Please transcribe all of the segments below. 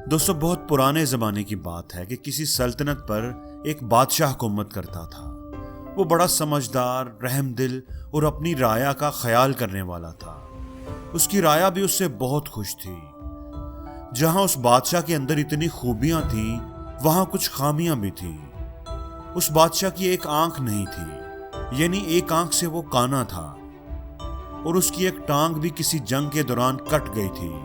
दोस्तों, बहुत पुराने ज़माने की बात है कि किसी सल्तनत पर एक बादशाह हुकूमत करता था। वो बड़ा समझदार, रहमदिल और अपनी राया का ख्याल करने वाला था। उसकी राया भी उससे बहुत खुश थी। जहां उस बादशाह के अंदर इतनी खूबियां थीं, वहां कुछ खामियां भी थीं। उस बादशाह की एक आंख नहीं थी, यानी एक आंख से वो काना था, और उसकी एक टांग भी किसी जंग के दौरान कट गई थी।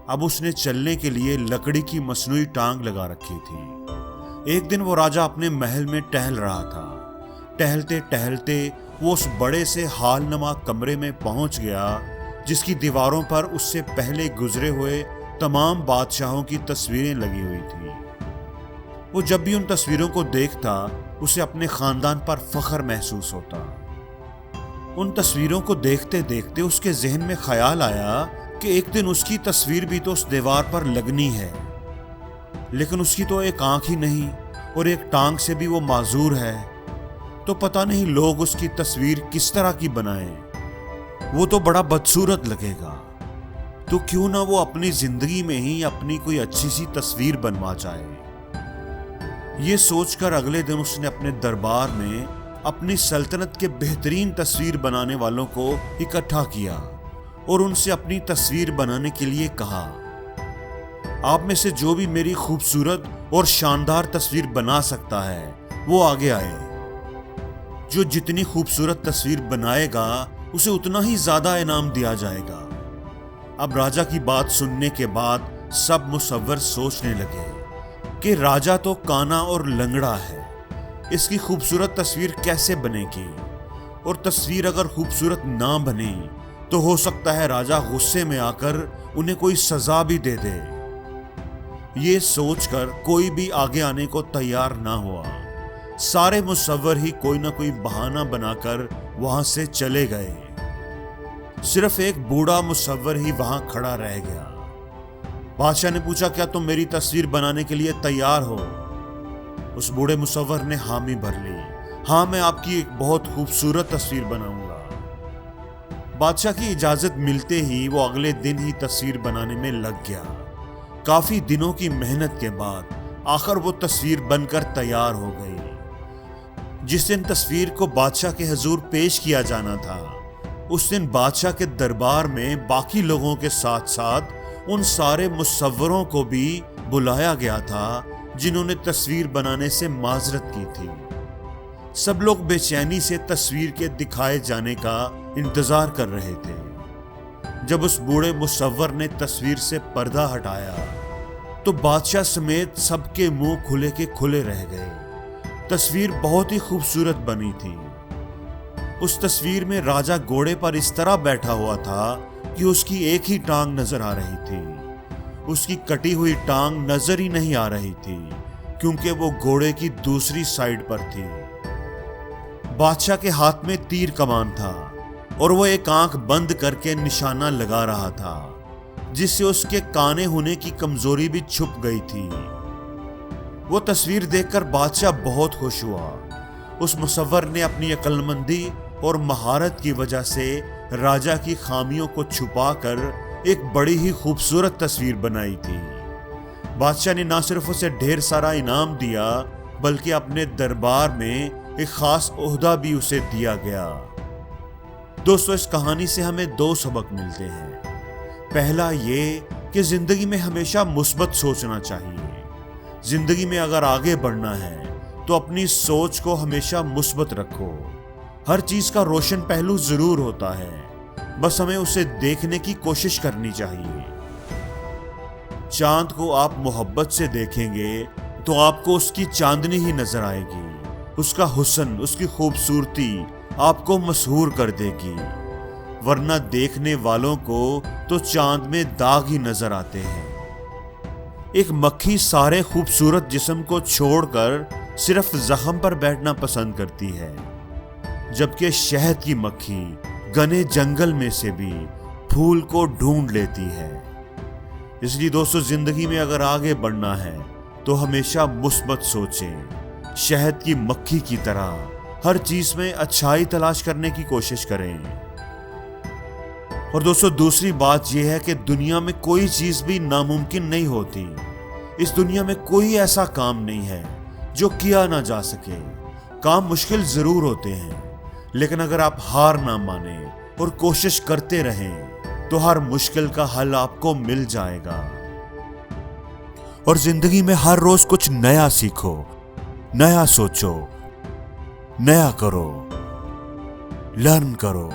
अब उसने चलने के लिए लकड़ी की मसनूई टांग लगा रखी थी। एक दिन वो राजा अपने महल में टहल रहा था। टहलते टहलते वो उस बड़े से हालनुमा कमरे में पहुंच गया जिसकी दीवारों पर उससे पहले गुजरे हुए तमाम बादशाहों की तस्वीरें लगी हुई थी। वो जब भी उन तस्वीरों को देखता, उसे अपने खानदान पर फख्र महसूस होता। उन तस्वीरों को देखते देखते उसके जहन में ख्याल आया कि एक दिन उसकी तस्वीर भी तो उस दीवार पर लगनी है, लेकिन उसकी तो एक आंख ही नहीं और एक टांग से भी वो माजूर है, तो पता नहीं लोग उसकी तस्वीर किस तरह की बनाएं। वो तो बड़ा बदसूरत लगेगा, तो क्यों ना वो अपनी जिंदगी में ही अपनी कोई अच्छी सी तस्वीर बनवा जाए। ये सोचकर अगले दिन उसने अपने दरबार में अपनी सल्तनत के बेहतरीन तस्वीर बनाने वालों को इकट्ठा किया और उनसे अपनी तस्वीर बनाने के लिए कहा, आप में से जो भी मेरी खूबसूरत और शानदार तस्वीर बना सकता है वो आगे आए। जो जितनी खूबसूरत तस्वीर बनाएगा उसे उतना ही ज्यादा इनाम दिया जाएगा। अब राजा की बात सुनने के बाद सब मुसव्वर सोचने लगे कि राजा तो काना और लंगड़ा है, इसकी खूबसूरत तस्वीर कैसे बनेगी, और तस्वीर अगर खूबसूरत ना बने तो हो सकता है राजा गुस्से में आकर उन्हें कोई सजा भी दे दे। ये सोचकर कोई भी आगे आने को तैयार ना हुआ। सारे मुसव्वर ही कोई ना कोई बहाना बनाकर वहां से चले गए। सिर्फ एक बूढ़ा मुसव्वर ही वहां खड़ा रह गया। बादशाह ने पूछा, क्या तुम मेरी तस्वीर बनाने के लिए तैयार हो? उस बूढ़े मुसव्वर ने हामी भर ली, हाँ, मैं आपकी एक बहुत खूबसूरत तस्वीर बनाऊंगा। बादशाह की इजाजत मिलते ही वो अगले दिन ही तस्वीर बनाने में लग गया। काफी दिनों की मेहनत के बाद आखिर वो तस्वीर बनकर तैयार हो गई। जिस दिन तस्वीर को बादशाह के हुजूर पेश किया जाना था, उस दिन बादशाह के दरबार में बाकी लोगों के साथ साथ उन सारे मुसव्वरों को भी बुलाया गया था जिन्होंने तस्वीर बनाने से माजरत की थी। सब लोग बेचैनी से तस्वीर के दिखाए जाने का इंतजार कर रहे थे। जब उस बूढ़े मुसव्वर ने तस्वीर से पर्दा हटाया तो बादशाह समेत सबके मुंह खुले के खुले रह गए। तस्वीर बहुत ही खूबसूरत बनी थी। उस तस्वीर में राजा घोड़े पर इस तरह बैठा हुआ था कि उसकी एक ही टांग नजर आ रही थी। उसकी कटी हुई टांग नजर ही नहीं आ रही थी क्योंकि वो घोड़े की दूसरी साइड पर थी। बादशाह के हाथ में तीर कमान था और वो एक आंख बंद करके निशाना लगा रहा था, जिससे उसके काने होने की कमजोरी भी छुप गई थी। वो तस्वीर देखकर बादशाह बहुत खुश हुआ। उस मुसव्वर ने अपनी अक्लमंदी और महारत की वजह से राजा की खामियों को छुपाकर एक बड़ी ही खूबसूरत तस्वीर बनाई थी। बादशाह ने ना सिर्फ उसे ढेर सारा इनाम दिया, बल्कि अपने दरबार में एक खास ओहदा भी उसे दिया गया। दोस्तों, इस कहानी से हमें दो सबक मिलते हैं। पहला ये कि जिंदगी में हमेशा मुस्बत सोचना चाहिए। जिंदगी में अगर आगे बढ़ना है तो अपनी सोच को हमेशा मुस्बत रखो। हर चीज का रोशन पहलू जरूर होता है, बस हमें उसे देखने की कोशिश करनी चाहिए। चांद को आप मोहब्बत से देखेंगे तो आपको उसकी चांदनी ही नजर आएगी। उसका हुस्न, उसकी खूबसूरती आपको मशहूर कर देगी, वरना देखने वालों को तो चांद में दाग ही नजर आते हैं। एक मक्खी सारे खूबसूरत जिस्म को छोड़कर सिर्फ जख्म पर बैठना पसंद करती है, जबकि शहद की मक्खी घने जंगल में से भी फूल को ढूंढ लेती है। इसलिए दोस्तों, जिंदगी में अगर आगे बढ़ना है तो हमेशा मुस्बत सोचें। शहद की मक्खी की तरह हर चीज में अच्छाई तलाश करने की कोशिश करें। और दोस्तों, दूसरी बात यह है कि दुनिया में कोई चीज भी नामुमकिन नहीं होती। इस दुनिया में कोई ऐसा काम नहीं है जो किया ना जा सके। काम मुश्किल जरूर होते हैं, लेकिन अगर आप हार ना माने और कोशिश करते रहें तो हर मुश्किल का हल आपको मिल जाएगा। और जिंदगी में हर रोज कुछ नया सीखो, नया सोचो, नया करो, लर्न करो।